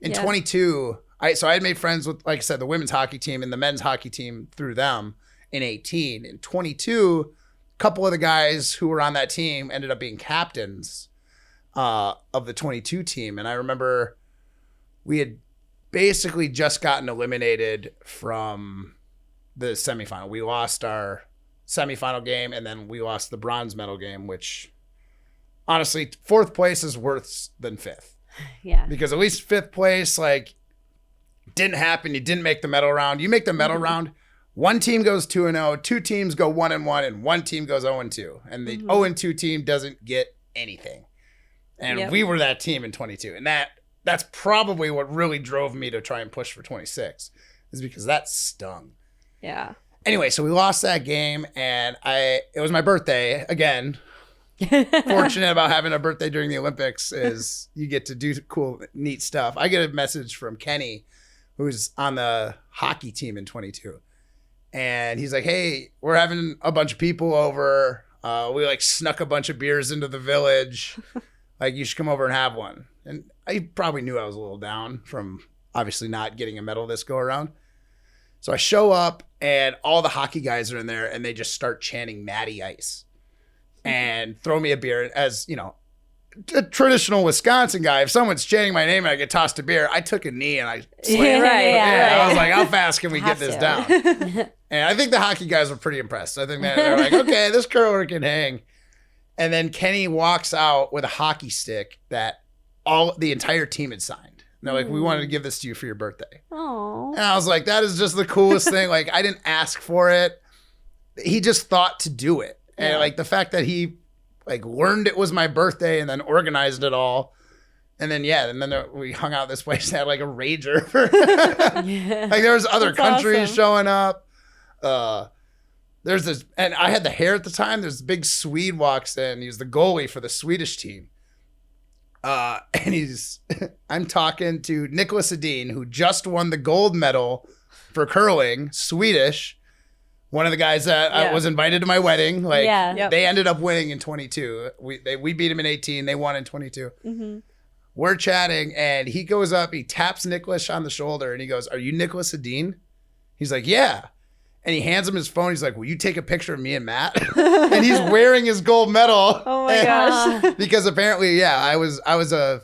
In 22, I had made friends with, like I said, the women's hockey team and the men's hockey team through them in 18. In 22, a couple of the guys who were on that team ended up being captains of the 22 team. And I remember we had basically just gotten eliminated from the semifinal. We lost our semifinal game, and then we lost the bronze medal game, which honestly, 4th place is worse than 5th. Yeah. Because at least 5th place, like, didn't happen. You didn't make the medal round. You make the medal round, one team goes 2-0, 2 teams go 1-1, and 1 team goes 0-2. And the 0-2 team doesn't get anything. And we were that team in 22. And that's probably what really drove me to try and push for 26, is because that stung. Yeah. Anyway, so we lost that game, and it was my birthday again. Fortunate about having a birthday during the Olympics is you get to do cool, neat stuff. I get a message from Kenny, who's on the hockey team in 22. And he's like, hey, we're having a bunch of people over. We like snuck a bunch of beers into the village. Like, you should come over and have one. And I probably knew I was a little down from obviously not getting a medal this go around. So I show up, and all the hockey guys are in there, and they just start chanting Matty Ice and throw me a beer. As, you know, a traditional Wisconsin guy, if someone's chanting my name and I get tossed a beer, I took a knee and I slammed. I was like, how fast can we get this down? And I think the hockey guys were pretty impressed. I think they're like, okay, this curler can hang. And then Kenny walks out with a hockey stick that the entire team had signed. And they're like, we wanted to give this to you for your birthday. Oh. And I was like, that is just the coolest thing. Like, I didn't ask for it. He just thought to do it. And like the fact that he like learned it was my birthday and then organized it all. And then, we hung out this place and had like a rager. Like there was other countries showing up. There's this, and I had the hair at the time. There's this big Swede walks in. He's the goalie for the Swedish team. And I'm talking to Nicholas Edin, who just won the gold medal for curling, Swedish. One of the guys that was invited to my wedding. Like, they ended up winning in 22. We beat him in 18. They won in 22. We're chatting, and he goes up, he taps Nicholas on the shoulder, and he goes, are you Nicholas Edin? He's like, yeah. And he hands him his phone. He's like, will you take a picture of me and Matt? And he's wearing his gold medal. Oh my gosh. Because apparently, I was a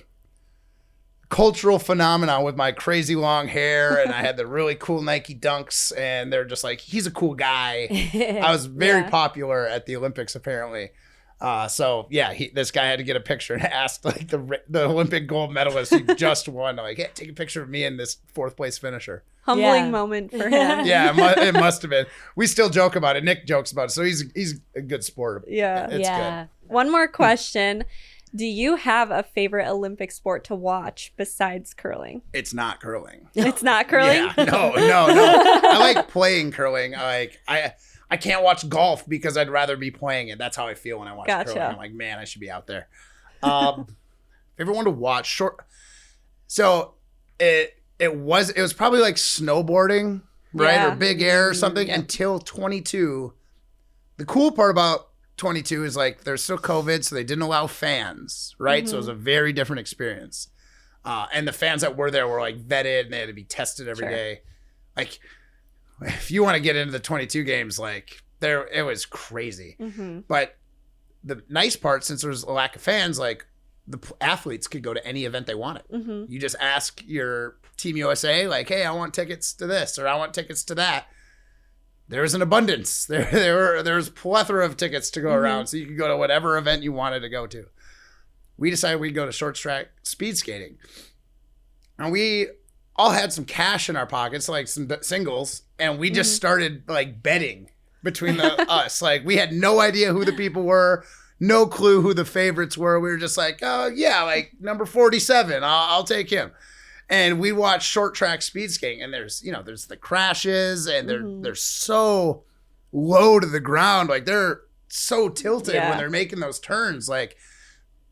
cultural phenomenon with my crazy long hair, and I had the really cool Nike dunks, and they're just like, he's a cool guy. I was very popular at the Olympics, apparently. This guy had to get a picture and asked like the Olympic gold medalist who just won, like, hey, take a picture of me and this 4th place finisher. Humbling moment for him. It must have been. We still joke about it. Nick jokes about it, so he's a good sport. Yeah, it's good. One more question. Do you have a favorite Olympic sport to watch besides curling? It's not curling. It's not curling? Yeah, no. I like playing curling. I can't watch golf because I'd rather be playing it. That's how I feel when I watch curling. I'm like, man, I should be out there. Ever wanted to watch short? So it was probably like snowboarding, right? Or big air or something until 22. The cool part about 22 is like there's still COVID, so they didn't allow fans, right? So it was a very different experience. And the fans that were there were like vetted and they had to be tested every day. Like, if you want to get into the 22 games, like it was crazy. But the nice part, since there was a lack of fans, like the athletes could go to any event they wanted. Mm-hmm. You just ask your Team USA, like, hey, I want tickets to this or I want tickets to that. There's an abundance. There's plethora of tickets to go around, so you could go to whatever event you wanted to go to. We decided we'd go to short track speed skating. And we all had some cash in our pockets, like some singles, and we just started like betting between us. Like we had no idea who the people were, no clue who the favorites were. We were just like, oh yeah, like number 47, I'll take him. And we watched short track speed skating, and there's the crashes, and they're so low to the ground, like they're so tilted when they're making those turns. Like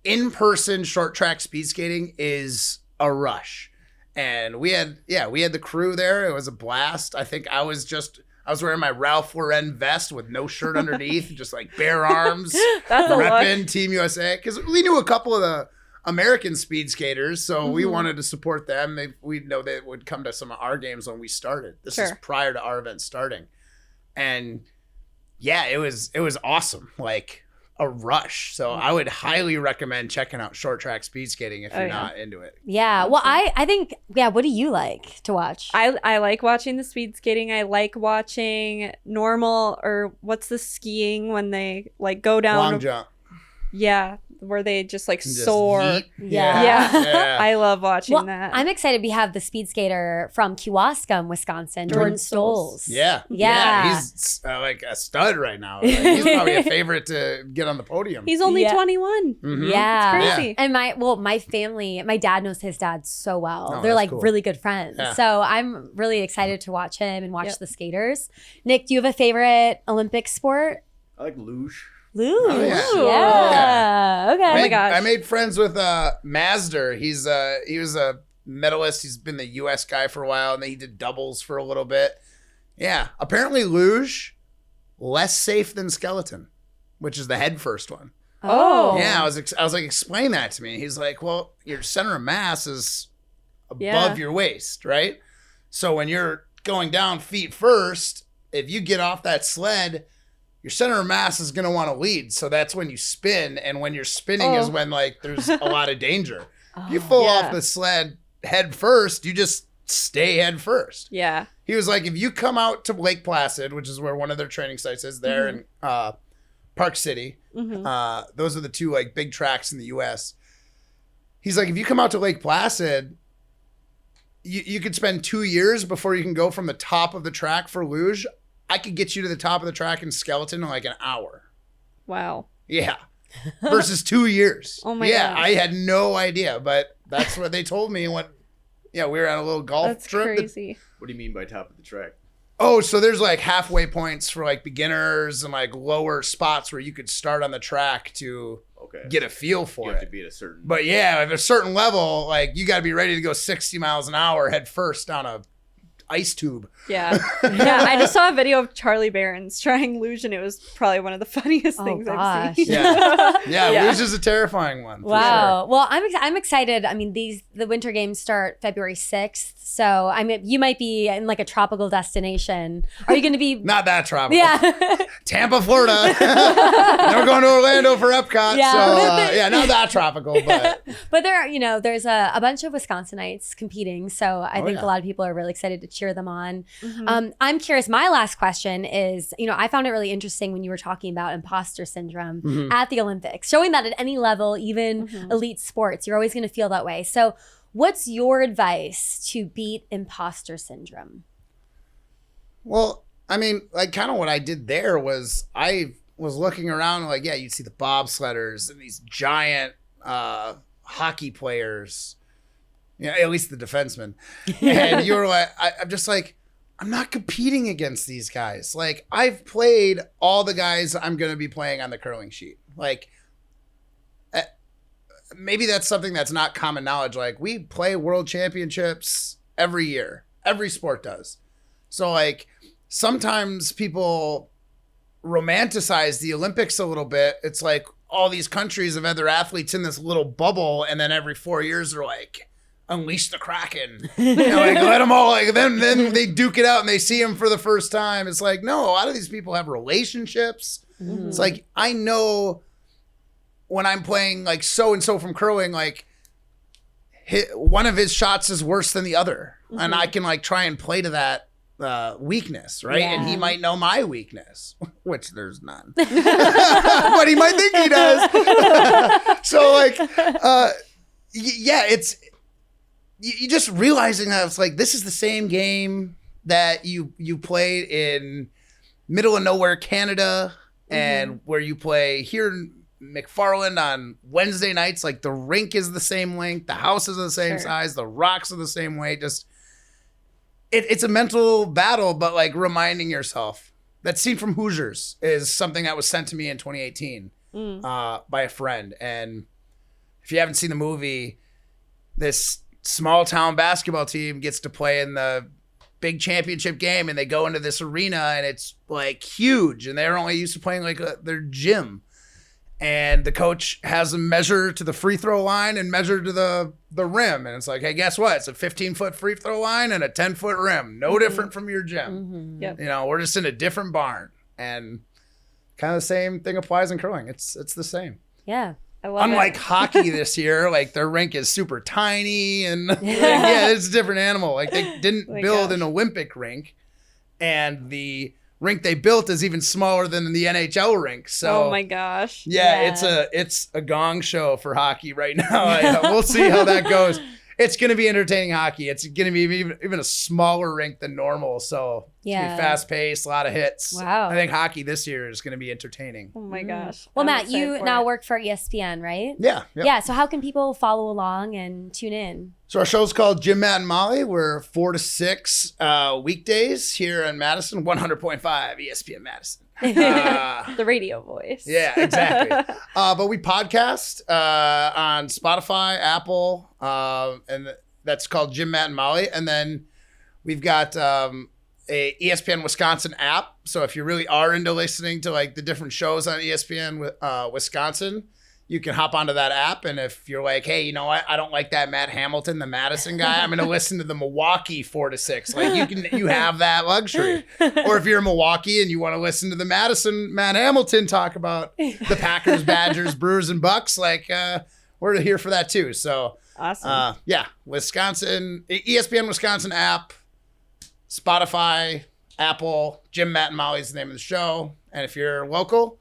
in-person short track speed skating is a rush. And we had the crew there. It was a blast. I think I was wearing my Ralph Lauren vest with no shirt underneath, just like bare arms, That's a repping look. Team USA. Because we knew a couple of the American speed skaters, so we wanted to support them. We know they would come to some of our games when we started. This is prior to our event starting. And yeah, it was awesome. Like a rush. So I would highly recommend checking out short track speed skating if you're not into it. Yeah. Well, I think, what do you like to watch? I like watching the speed skating. I like watching normal, or what's the skiing when they like go down. Long jump. Yeah. Where they just like Just soar. yeet. Yeah. I love watching that. I'm excited. We have the speed skater from Kewaskum, Wisconsin, Jordan Stoles. Yeah. Yeah. He's like a stud right now. Like, he's probably a favorite to get on the podium. He's only 21. Mhm. Yeah. It's crazy. And my family, my dad knows his dad so well. Oh, They're that's like cool. really good friends. Yeah. So I'm really excited to watch him and watch the skaters. Nick, do you have a favorite Olympic sport? I like luge. Luge. Oh, yeah. Yeah. Okay. Oh my gosh. I made friends with Mazder. He was a medalist. He's been the U.S. guy for a while, and then he did doubles for a little bit. Yeah. Apparently luge, less safe than skeleton, which is the head first one. Oh. Yeah, I was like, explain that to me. He's like, well, your center of mass is above Yeah. your waist, right? So when you're going down feet first, if you get off that sled, your center of mass is going to want to lead. So that's when you spin. And when you're spinning is when like there's a lot of danger. If you fall off the sled head first, you just stay head first. Yeah. He was like, if you come out to Lake Placid, which is where one of their training sites is there in Park City, those are the two like big tracks in the U.S. He's like, if you come out to Lake Placid, you could spend 2 years before you can go from the top of the track for luge. I could get you to the top of the track in skeleton in like an hour. Wow. Yeah. Versus 2 years. Oh my Yeah, gosh. I had no idea, but that's what they told me when we were on a little golf That's trip. crazy. What do you mean by top of the track? Oh, so there's like halfway points for like beginners and like lower spots where you could start on the track to get a feel You for have to it. be at a certain. But yeah, at a certain level, like you got to be ready to go 60 miles an hour head first down a ice tube. Yeah. Yeah. I just saw a video of Charlie Barron's trying luge, and it was probably one of the funniest things I've gosh. seen. Yeah, luge is a terrifying one. For Wow. sure. Well, I'm excited. I mean, the Winter Games start February 6th. So you might be in like a tropical destination. Are you going to be? Not that tropical. Yeah. Tampa, Florida. Then we're going to Orlando for Epcot. Yeah. So not that tropical, but But there's a bunch of Wisconsinites competing. So I think a lot of people are really excited to cheer them on. I'm curious. My last question is, I found it really interesting when you were talking about imposter syndrome at the Olympics, showing that at any level, even elite sports, you're always going to feel that way. So what's your advice to beat imposter syndrome? well, I mean, like kind of what I did there was I was looking around and like, yeah, you'd see the bobsledders and these giant hockey players, at least the defensemen. And you were like, I'm just like, I'm not competing against these guys. Like I've played all the guys I'm going to be playing on the curling sheet. Like maybe that's something that's not common knowledge. Like we play world championships every year. Every sport does. So like sometimes people romanticize the Olympics a little bit. It's like all these countries have had their athletes in this little bubble, and then every 4 years they're like, unleash the Kraken. Like let them all like then they duke it out and they see him for the first time. It's like, no, a lot of these people have relationships. It's like I know when I'm playing like so and so from curling, like one of his shots is worse than the other, and I can like try and play to that weakness, right? Yeah. And he might know my weakness, which there's none, but he might think he does. So like, yeah, it's you just realizing that it's like this is the same game that you played in middle of nowhere Canada, and where you play here in McFarland on Wednesday nights. Like the rink is the same length, the houses are the same size, the rocks are the same weight. Just it's a mental battle, but like reminding yourself. That scene from Hoosiers is something that was sent to me in 2018 by a friend. And if you haven't seen the movie, this small town basketball team gets to play in the big championship game, and they go into this arena, and it's like huge, and they're only used to playing like their gym. And the coach has them measure to the free throw line and measure to the rim. And it's like, hey, guess what? It's a 15-foot free throw line and a 10-foot rim. No different from your gym. Yep. You know, we're just in a different barn. And kind of the same thing applies in curling. It's the same. Yeah. I love Unlike it. hockey this year, like their rink is super tiny and like, yeah, it's a different animal. Like they didn't build an Olympic rink, and the rink they built is even smaller than the NHL rink. So oh my gosh. yeah, it's a gong show for hockey right now. We'll see how that goes. It's going to be entertaining hockey. It's going to be even a smaller rink than normal. So it's going to be fast paced, a lot of hits. Wow. I think hockey this year is going to be entertaining. Oh my gosh. Well, I'm Matt, excited you for now it. work for ESPN, right? Yeah. Yeah. So how can people follow along and tune in? So our show's called Jim, Matt, and Molly. We're 4 to 6 weekdays here in Madison, 100.5 ESPN Madison. The radio voice. Yeah, exactly. But we podcast on Spotify, Apple, and that's called Jim, Matt, and Molly. And then we've got a ESPN Wisconsin app. So if you really are into listening to like the different shows on ESPN Wisconsin, you can hop onto that app. And if you're like, hey, you know what? I don't like that Matt Hamilton, the Madison guy. I'm going to listen to the Milwaukee 4 to 6. Like you have that luxury. Or if you're in Milwaukee and you want to listen to the Madison Matt Hamilton talk about the Packers, Badgers, Brewers, and Bucks, like we're here for that too. So Awesome. yeah, Wisconsin, ESPN Wisconsin app, Spotify, Apple, Jim, Matt, and Molly's the name of the show. And if you're local,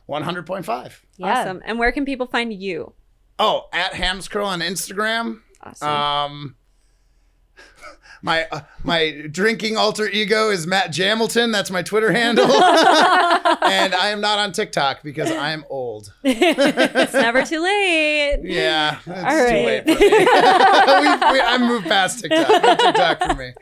100.5. Yeah. Awesome. And where can people find you? Oh, at Hamscurl on Instagram. Awesome. My drinking alter ego is Matt Jamilton. That's my Twitter handle. And I am not on TikTok because I am old. It's never too late. Yeah, it's All too right. late for me. I moved past TikTok. No TikTok for me.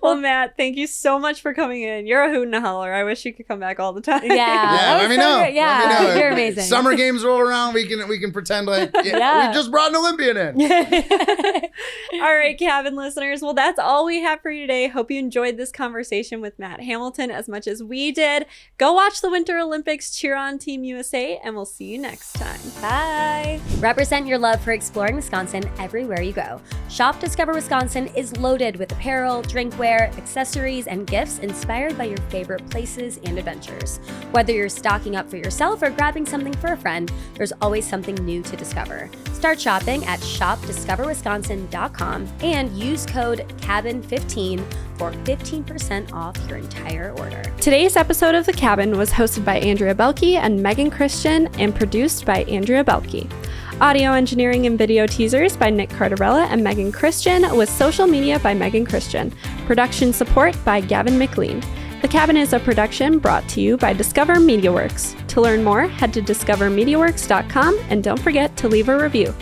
Well, Matt, thank you so much for coming in. You're a hoot and a holler. I wish you could come back all the time. Yeah. Yeah, let me know. Yeah, Let me know. you're amazing. Summer games roll around. We can pretend like we just brought an Olympian in. All right, cabin listeners. Well, that's all we have for you today. Hope you enjoyed this conversation with Matt Hamilton as much as we did. Go watch the Winter Olympics, cheer on Team USA, and we'll see you next time. Bye. Represent your love for exploring Wisconsin everywhere you go. Shop Discover Wisconsin is loaded with apparel, drinkware, accessories, and gifts inspired by your favorite places and adventures. Whether you're stocking up for yourself or grabbing something for a friend, there's always something new to discover. Start shopping at shopdiscoverwisconsin.com and use code CABIN15 for 15% off your entire order. Today's episode of The Cabin was hosted by Andrea Belke and Megan Christian and produced by Andrea Belke. Audio engineering and video teasers by Nick Cardarella and Megan Christian, with social media by Megan Christian. Production support by Gavin McLean. The Cabin is a production brought to you by Discover MediaWorks. To learn more, head to discovermediaworks.com and don't forget to leave a review.